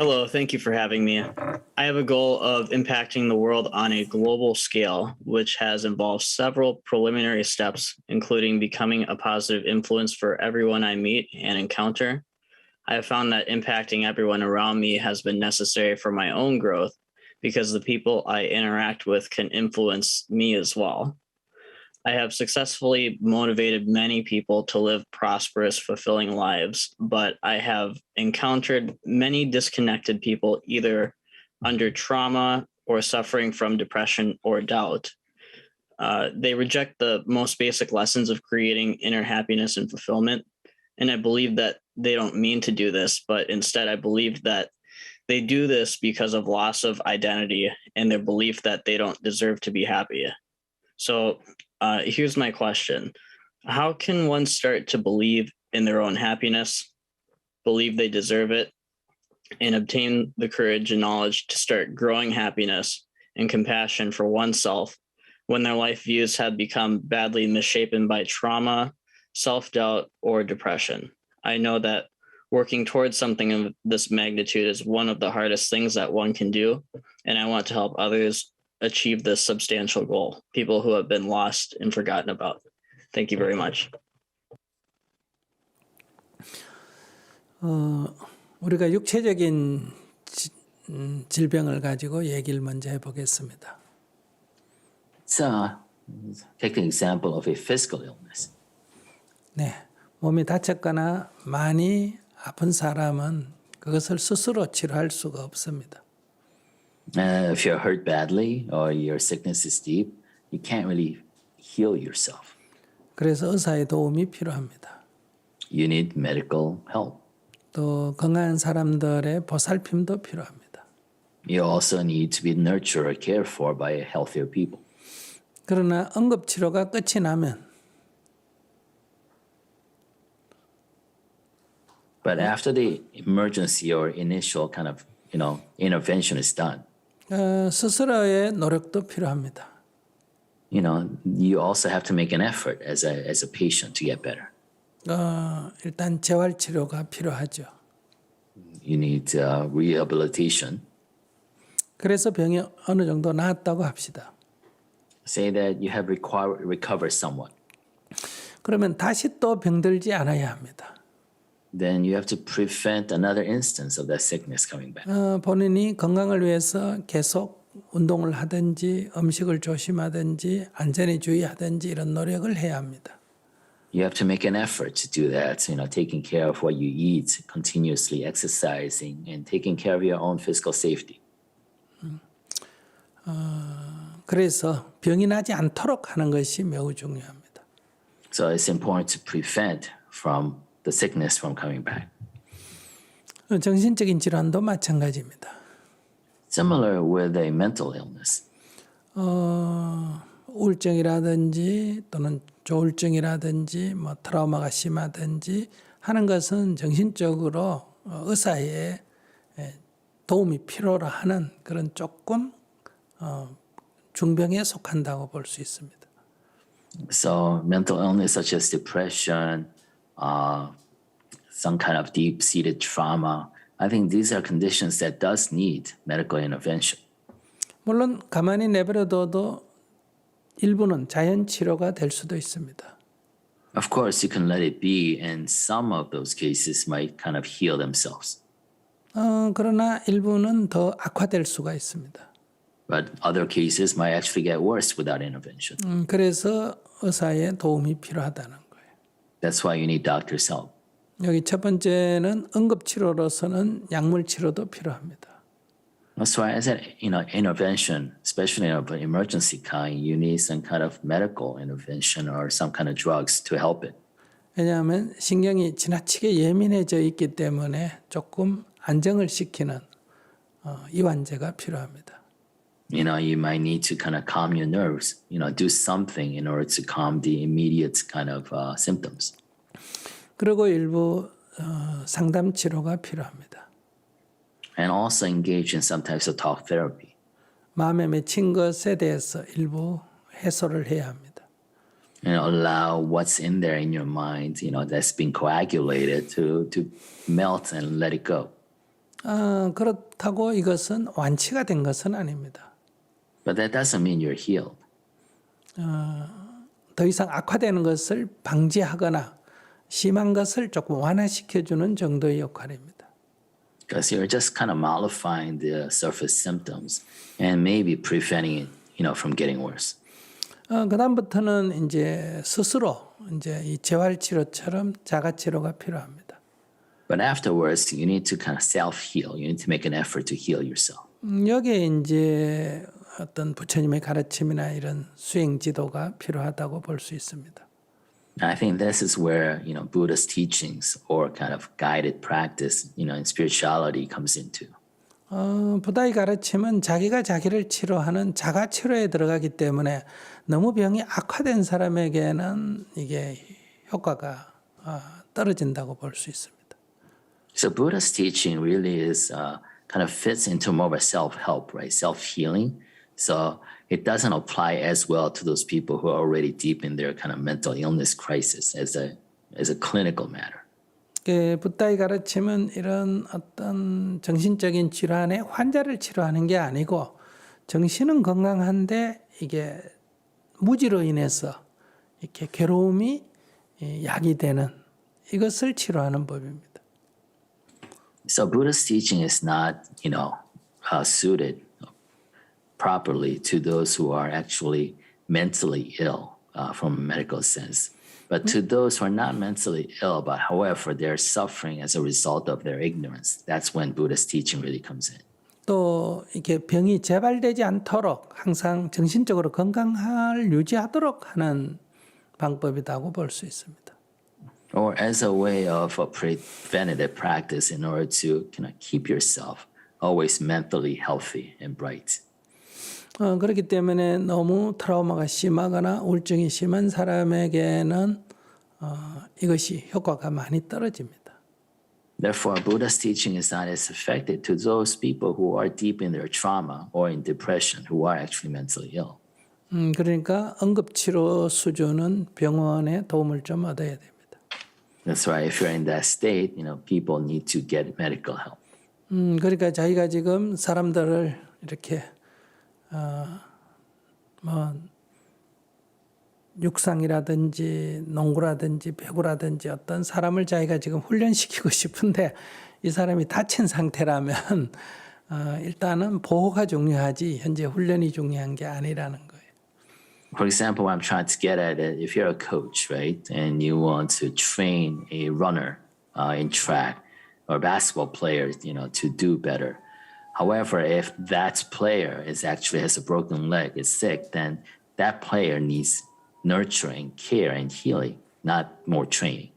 Hello, thank you for having me. I have a goal of impacting the world on a global scale, which has involved several preliminary steps, including becoming a positive influence for everyone I meet and encounter. I have found that impacting everyone around me has been necessary for my own growth because the people I interact with can influence me as well. I have successfully motivated many people to live prosperous, fulfilling lives, but I have encountered many disconnected people either under trauma or suffering from depression or doubt. They reject the most basic lessons of creating inner happiness and fulfillment. And I believe that they don't mean to do this, but instead, I believe that they do this because of loss of identity and their belief that they don't deserve to be happy. So here's my question. How can one start to believe in their own happiness, believe they deserve it, and obtain the courage and knowledge to start growing happiness and compassion for oneself when their life views have become badly misshapen by trauma, self-doubt, or depression? I know that working towards something of this magnitude is one of the hardest things that one can do, and I want to help others achieve this substantial goal, people who have been lost and forgotten about. Thank you very much. 우리가 육체적인 질병을 가지고 얘기를 먼저 해보겠습니다. So, take an example of a physical illness. 네, 몸이 다쳤거나 많이 아픈 사람은 그것을 스스로 치료할 수가 없습니다. If you're hurt badly or your sickness is deep, you can't really heal yourself. 그래서 의사의 도움이 필요합니다. You need medical help. 또 건강한 사람들의 보살핌도 필요합니다. You also need to be nurtured or cared for by healthier people. 그러나 응급치료가 끝이 나면 But after the emergency or initial kind of, intervention is done, 스스로의 노력도 필요합니다. you also have to make an effort as a patient to get better. 일단 재활치료가 필요하죠. You need rehabilitation. 그래서 병이 어느 정도 나았다고 합시다. Say that you have recovered somewhat. 그러면 다시 또 병들지 않아야 합니다. Then you have to prevent another instance of that sickness coming back. 본인이 건강을 위해서 계속 운동을 하든지 음식을 조심하든지 안전에 주의하든지 이런 노력을 해야 합니다. You have to make an effort to do that, taking care of what you eat, continuously exercising, and taking care of your own physical safety. 그래서 병이 나지 않도록 하는 것이 매우 중요합니다. So it's important to prevent from the sickness from coming back. 정신적인 질환도 마찬가지입니다. Similar with a mental illness. 우울증이라든지 또는 조울증이라든지 트라우마가 심하든지 하는 것은 정신적으로 의사의 도움이 필요로 하는 그런 조금 중병에 속한다고 볼 수 있습니다. So mental illness such as depression, some kind of deep-seated trauma, I think these are conditions that does need medical intervention. 물론 가만히 내버려둬도 일부는 자연 치료가 될 수도 있습니다. Of course, you can let it be, and some of those cases might kind of heal themselves. 그러나 일부는 더 악화될 수가 있습니다. But other cases might actually get worse without intervention. 그래서 의사의 도움이 필요하다는 거예요. That's why you need doctor's help. 여기 첫 번째는 응급치료로서는 약물치료도 필요합니다. That's why as an intervention, especially of an emergency kind, you need some kind of medical intervention or some kind of drugs to help it. 왜냐하면 신경이 지나치게 예민해져 있기 때문에 조금 안정을 시키는 이완제가 필요합니다. You might need to kind of calm your nerves, do something in order to calm the immediate kind of symptoms. 그리고 일부 상담 치료가 필요합니다. And also engage in some types of talk therapy. 마음에 맺힌 것에 대해서 일부 해소를 해야 합니다. Allow what's in there in your mind, that's been coagulated to melt and let it go. 그렇다고 이것은 완치가 된 것은 아닙니다. But that doesn't mean you're healed. 더 이상 악화되는 것을 방지하거나 심한 것을 조금 완화시켜주는 정도의 역할입니다. Because you're just kind of mollifying the surface symptoms and maybe preventing it, from getting worse. 그다음부터는 이제 스스로 이제 이 재활치료처럼 자가치료가 필요합니다. But afterwards, you need to kind of self-heal. You need to make an effort to heal yourself. 여기에 이제 어떤 부처님의 가르침이나 이런 수행 지도가 필요하다고 볼 수 있습니다. And I think this is where, Buddha's teachings or kind of guided practice, in spirituality comes into. 부다의 가르침은 자기가 자기를 치료하는 자가치료에 들어가기 때문에 너무 병이 악화된 사람에게는 이게 효과가 떨어진다고 볼 수 있습니다. So Buddha's teaching really is kind of fits into more of a self-help, right? Self-healing. So it doesn't apply as well to those people who are already deep in their kind of mental illness crisis as a clinical matter. 부다의 가르침은 이런 어떤 정신적인 질환의 환자를 치료하는 게 아니고 정신은 건강한데 이게 무지로 인해서 이렇게 괴로움이 약이 되는 이것을 치료하는 법입니다. So Buddha's teaching is not, suited properly to those who are actually mentally ill from a medical sense. But to those who are not mentally ill, but however, they're suffering as a result of their ignorance, that's when Buddha's teaching really comes in. 또 이렇게 병이 재발되지 않도록 항상 정신적으로 건강을 유지하도록 하는 방법이라고 볼 수 있습니다. Or as a way of a preventative practice in order to kind of keep yourself always mentally healthy and bright. 그렇기 때문에 너무 트라우마가 심하거나 우울증이 심한 사람에게는 이것이 효과가 많이 떨어집니다. Therefore, Buddha's teaching is not as effective to those people who are deep in their trauma or in depression, who are actually mentally ill. 그러니까 응급치료 수준은 병원의 도움을 좀 얻어야 됩니다. That's right. If you're in that state, people need to get medical help. 그러니까 자기가 지금 사람들을 이렇게 육상이라든지 농구라든지 배구라든지 어떤 사람을 자기가 지금 훈련시키고 싶은데 이 사람이 다친 상태라면 일단은 보호가 중요하지 현재 훈련이 중요한 게 아니라는 거예요. For example, what I'm trying to get at it, if you're a coach, right, and you want to train a runner in track or a basketball player, to do better. However, if that player has a broken leg, is sick, then that player needs nurturing, care, and healing, not more training.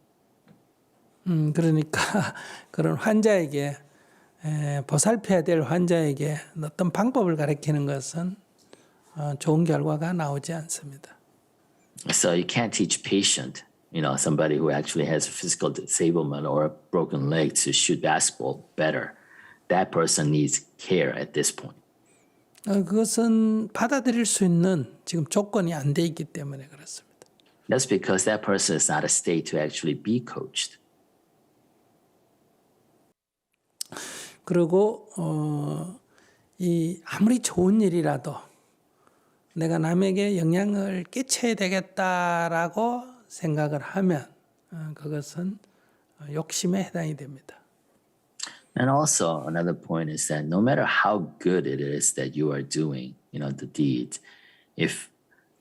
그러니까 그런 환자에게 보살펴야 될 환자에게 어떤 방법을 가르치는 것은 좋은 결과가 나오지 않습니다. So you can't teach patient, somebody who actually has a physical disablement or a broken leg to shoot basketball better. That person needs care at this point. 그것은 받아들일 수 있는 지금 조건이 안 돼 있기 때문에 그렇습니다. That's because that person is not a state to actually be coached. 그리고 이 아무리 좋은 일이라도 내가 남에게 영향을 끼쳐야 되겠다라고 생각을 하면 그것은 욕심에 해당이 됩니다. And also another point is that no matter how good it is that you are doing, the deed, if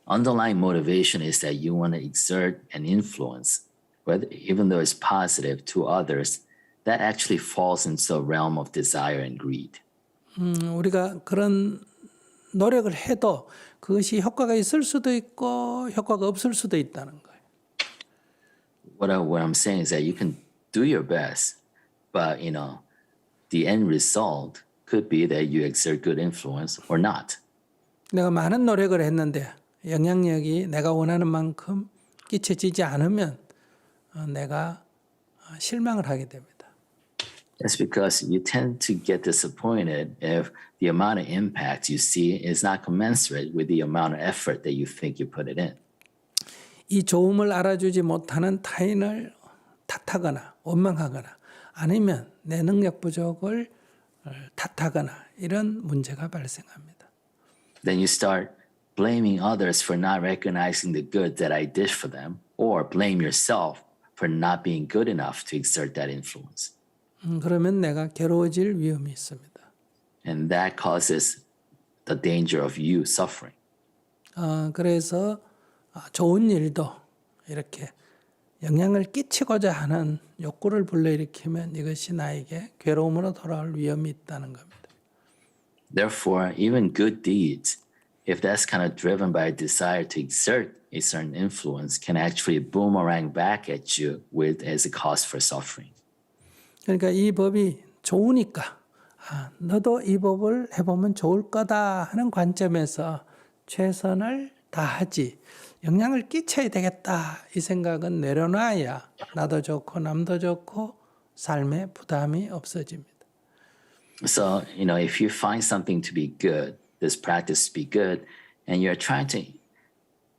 underlying motivation is that you want to exert an influence, whether even though it's positive to others, that actually falls into the realm of desire and greed. 우리가 그런 노력을 해도 그것이 효과가 있을 수도 있고 효과가 없을 수도 있다는 거예요. What I'm saying is that you can do your best, but the end result could be that you exert good influence or not. 내가 많은 노력을 했는데 영향력이 내가 원하는 만큼 끼쳐지지 않으면 내가 실망을 하게 됩니다. That's because you tend to get disappointed if the amount of impact you see is not commensurate with the amount of effort that you think you put it in. 이 좋음을 알아주지 못하는 타인을 탓하거나 원망하거나 아니면 내 능력 부족을 탓하거나 이런 문제가 발생합니다. Then you start blaming others for not recognizing the good that I did for them, or blame yourself for not being good enough to exert that influence. 그러면 내가 괴로워질 위험이 있습니다. And that causes the danger of you suffering. 그래서 좋은 일도 이렇게 영향을 끼치고자 하는 욕구를 불러일으키면 이것이 나에게 괴로움으로 돌아올 위험이 있다는 겁니다. Therefore, even good deeds, if that's kind of driven by a desire to exert a certain influence, can actually boomerang back at you with as a cause for suffering. 그러니까 이 법이 좋으니까 너도 이 법을 해보면 좋을 거다 하는 관점에서 최선을 다하지 영향을 끼쳐야 되겠다 이 생각은 내려놔야 나도 좋고 남도 좋고 삶에 부담이 없어집니다. So, if you find something to be good, this practice to be good, and you're trying to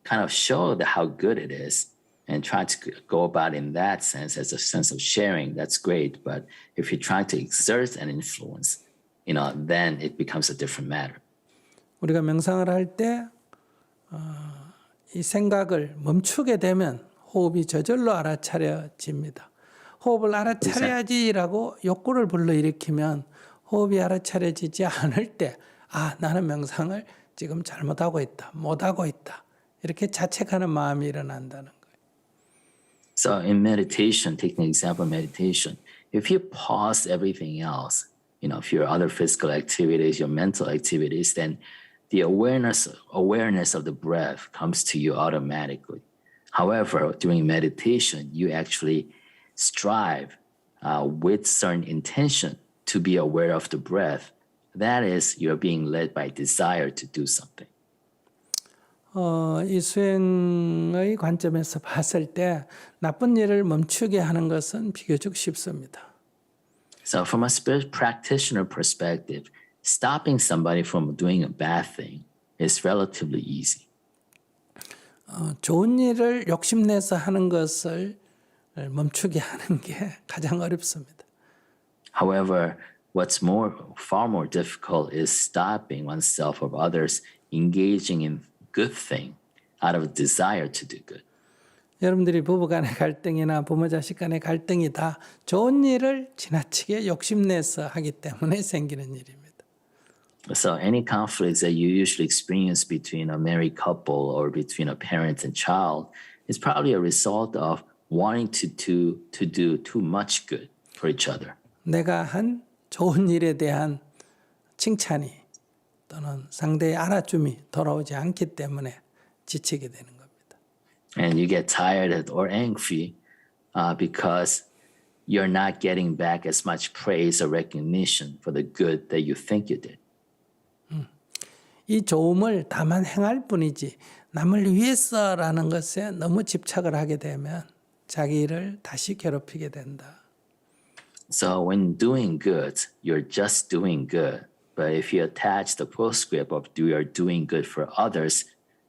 kind of show how good it is and try to go about in that sense as a sense of sharing, that's great. But if you're trying to exert an influence, then it becomes a different matter. 우리가 명상을 할 때 이 생각을 멈추게 되면 호흡이 저절로 알아차려집니다. 호흡을 알아차려야지라고 욕구를 불러일으키면 호흡이 알아차려지지 않을 때 나는 명상을 지금 잘못하고 있다, 못하고 있다 이렇게 자책하는 마음이 일어난다는 거예요. So in meditation, taking an example of meditation, if you pause everything else, if your other physical activities, your mental activities, then the awareness of the breath comes to you automatically. However, during meditation, you actually strive with certain intention to be aware of the breath. That is, you're being led by desire to do something. 이 수행의 관점에서 봤을 때 나쁜 일을 멈추게 하는 것은 비교적 쉽습니다. So from a spirit practitioner perspective, stopping somebody from doing a bad thing is relatively easy. 좋은 일을 욕심내서 하는 것을 멈추게 하는 게 가장 어렵습니다. However, what's far more difficult is stopping oneself or others engaging in good thing out of a desire to do good. 여러분들이 부부 간의 갈등이나 부모 자식 간의 갈등이 다 좋은 일을 지나치게 욕심내서 하기 때문에 생기는 일입니다. So any conflicts that you usually experience between a married couple or between a parent and child is probably a result of wanting to do too much good for each other. 내가 한 좋은 일에 대한 칭찬이 또는 상대의 알아줌이 돌아오지 않기 때문에 지치게 되는 겁니다. And you get tired or angry because you're not getting back as much praise or recognition for the good that you think you did. 이 좋음을 다만 행할 뿐이지 남을 위해서라는 것에 너무 집착을 하게 되면 자기를 다시 괴롭히게 된다. So when doing good, you're just doing good. But if you attach the postscript of you're doing good for others,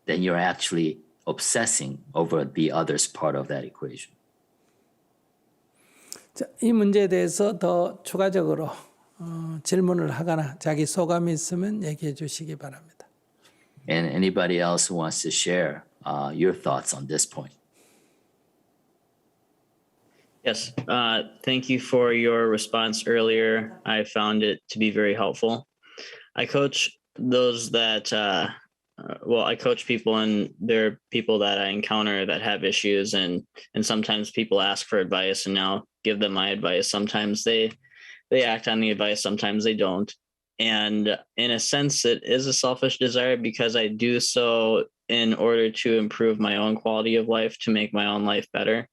then you're actually obsessing over the others part of that equation. 자, 이 문제에 대해서 더 추가적으로 질문을 하거나 자기 소감이 있으면 얘기해 주시기 바랍니다. And anybody else who wants to share your thoughts on this point? Yes, thank you for your response earlier. I found it to be very helpful. I coach those that, I coach people, and there are people that I encounter that have issues, and sometimes people ask for advice, and now give them my advice. Sometimes they act on the advice, sometimes they don't. And in a sense, it is a selfish desire because I do so in order to improve my own quality of life, to make my own life better.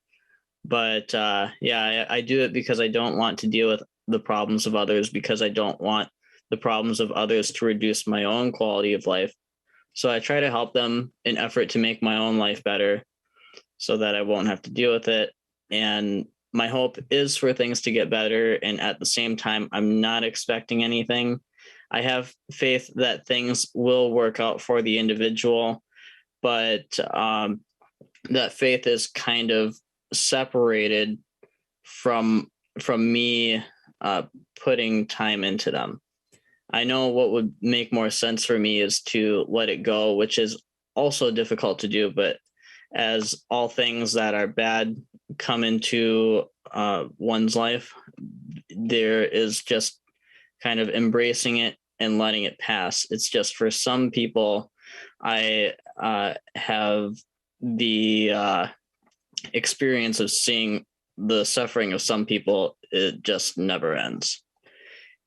But I do it because I don't want to deal with the problems of others, because I don't want the problems of others to reduce my own quality of life. So I try to help them in effort to make my own life better so that I won't have to deal with it. And my hope is for things to get better. And at the same time, I'm not expecting anything. I have faith that things will work out for the individual, but that faith is kind of separated from me putting time into them. I know what would make more sense for me is to let it go, which is also difficult to do. But as all things that are bad come into one's life, there is just kind of embracing it and letting it pass. It's just for some people, I have the experience of seeing the suffering of some people. It just never ends.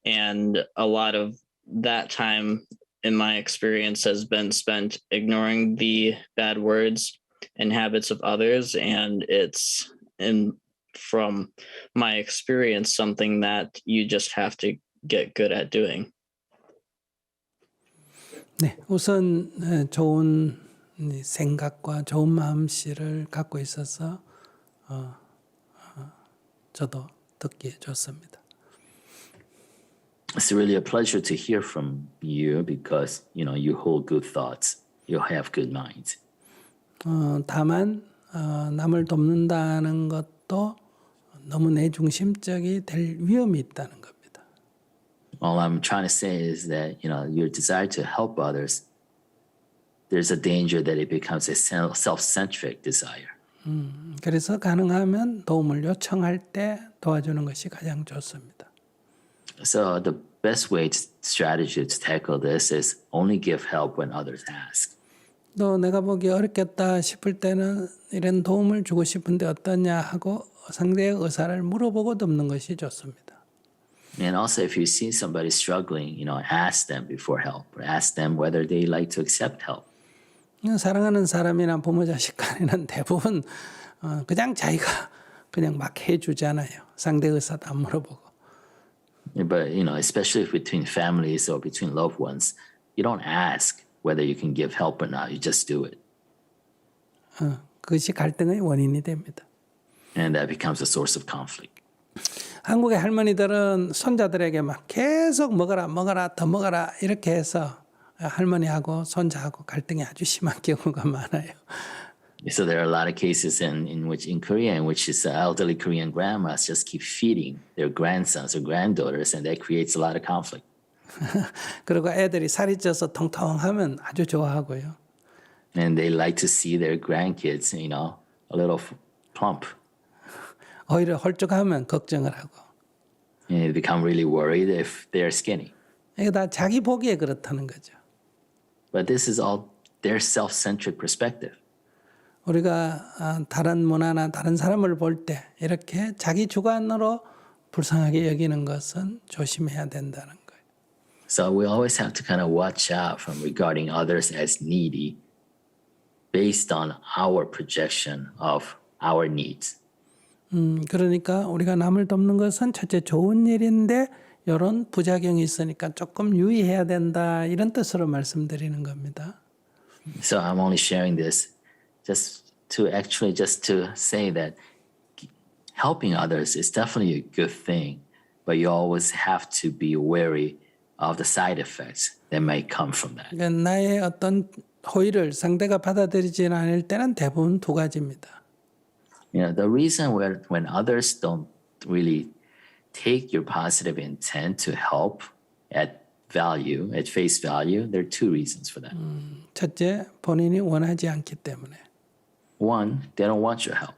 And a lot of that time in my experience has been spent ignoring the bad words and habits of others. And it's from my experience, something that you just have to get good at doing. 네, 우선 좋은 생각과 좋은 마음씨를 갖고 있어서 저도 듣기에 좋습니다. It's really a pleasure to hear from you because you hold good thoughts. You have good minds. 다만 남을 돕는다는 것도 너무 내 중심적이 될 위험이 있다는 겁니다. All I'm trying to say is that your desire to help others, there's a danger that it becomes a self-centric desire. 그래서 가능하면 도움을 요청할 때 도와주는 것이 가장 좋습니다. So the best strategy to tackle this is only give help when others ask. 또 내가 보기 어렵겠다 싶을 때는 이런 도움을 주고 싶은데 어떠냐 하고 상대의 의사를 물어보고 돕는 것이 좋습니다. And also, if you see somebody struggling, ask them before help, or ask them whether they like to accept help. 사랑하는 사람이나 부모 자식 간에는 대부분 그냥 자기가 그냥 막 해주잖아요. 상대 의사도 안 물어보고. But especially between families or between loved ones, you don't ask whether you can give help or not. You just do it. 그것이 갈등의 원인이 됩니다. And that becomes a source of conflict. 한국의 할머니들은 손자들에게 막 계속 먹어라 더 먹어라 이렇게 해서 할머니하고 손자하고 갈등이 아주 심한 경우가 많아요. So there are a lot of cases in Korea in which the elderly Korean grandmas just keep feeding their grandsons or granddaughters, and that creates a lot of conflict. 그리고 애들이 살이 쪄서 통통하면 아주 좋아하고요. And they like to see their grandkids, a little plump. 오히려 홀쭉하면 걱정을 하고. And they become really worried if they're skinny. 이게 다 자기 보기에 그렇다는 거죠. But this is all their self-centric perspective. 우리가 다른 문화나 다른 사람을 볼 때 이렇게 자기 주관으로 불쌍하게 여기는 것은 조심해야 된다는 거예요. So we always have to kind of watch out from regarding others as needy based on our projection of our needs. 그러니까 우리가 남을 돕는 것은 첫째 좋은 일인데 이런 부작용이 있으니까 조금 유의해야 된다 이런 뜻으로 말씀드리는 겁니다. So I'm only sharing this just to say that helping others is definitely a good thing, but you always have to be wary of the side effects that may come from that. 그러니까 나의 어떤 호의를 상대가 받아들이지 않을 때는 대부분 두 가지입니다. The reason when others don't really take your positive intent to help at face value, there are two reasons for that. 첫째, 본인이 원하지 않기 때문에. One, they don't want your help.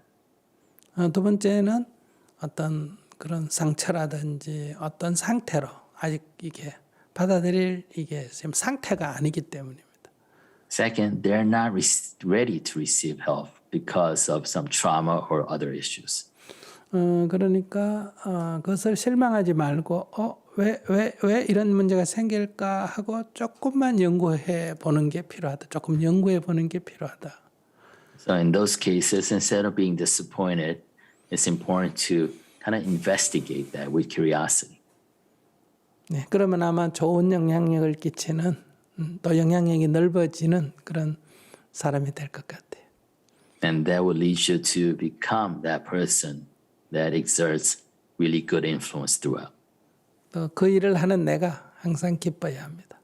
두 번째는 어떤 그런 상처라든지 어떤 상태로 아직 이게 받아들일 이게 지금 상태가 아니기 때문입니다. Second, they're not ready to receive help because of some trauma or other issues. 그러니까 그것을 실망하지 말고 왜 이런 문제가 생길까 하고 조금만 연구해 보는 게 필요하다. 조금 연구해 보는 게 필요하다. So in those cases, instead of being disappointed, it's important to kind of investigate that with curiosity. 네, 그러면 아마 좋은 영향력을 끼치는 또 영향력이 넓어지는 그런 사람이 될 것 같아요. And that will lead you to become that person that exerts really good influence throughout. 또 그 일을 하는 내가 항상 기뻐야 합니다.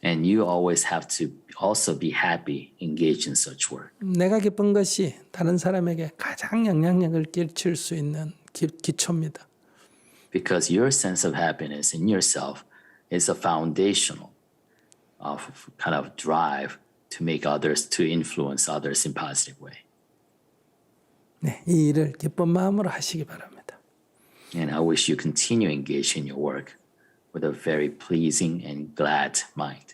And you always have to also be happy engaged in such work. 내가 기쁜 것이 다른 사람에게 가장 영향력을 끼칠 수 있는 기초입니다. because your sense of happiness in yourself is a foundational of kind of drive to make others, to influence others in positive way. 네, 이 일을 기쁜 마음으로 하시기 바랍니다. And I wish you continue engaged in your work with a very pleasing and glad mind.